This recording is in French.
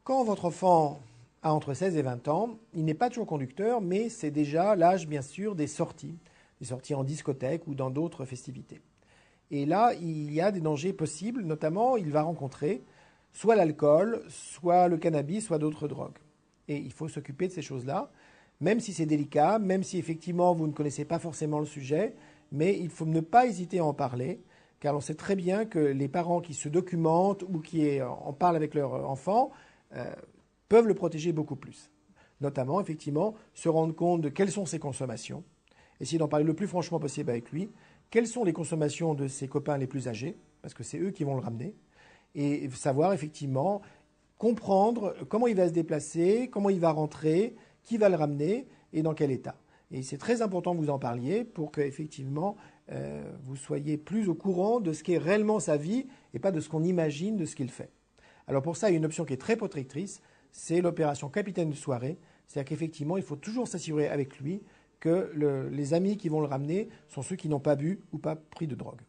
Quand votre enfant a entre 16 et 20 ans, il n'est pas toujours conducteur, mais c'est déjà l'âge, bien sûr, des sorties en discothèque ou dans d'autres festivités. Et là, il y a des dangers possibles, notamment, il va rencontrer soit l'alcool, soit le cannabis, soit d'autres drogues. Et il faut s'occuper de ces choses-là, même si c'est délicat, même si effectivement vous ne connaissez pas forcément le sujet, mais il faut ne pas hésiter à en parler, car on sait très bien que les parents qui se documentent ou qui en parlent avec leur enfant peuvent le protéger beaucoup plus. Notamment, effectivement, se rendre compte de quelles sont ses consommations, essayer d'en parler le plus franchement possible avec lui, quelles sont les consommations de ses copains les plus âgés, parce que c'est eux qui vont le ramener, et savoir effectivement comprendre comment il va se déplacer, comment il va rentrer, qui va le ramener et dans quel état. Et c'est très important que vous en parliez pour que effectivement vous soyez plus au courant de ce qu'est réellement sa vie et pas de ce qu'on imagine de ce qu'il fait. Alors pour ça, il y a une option qui est très protectrice, c'est l'opération capitaine de soirée. C'est-à-dire qu'effectivement, il faut toujours s'assurer avec lui que les amis qui vont le ramener sont ceux qui n'ont pas bu ou pas pris de drogue.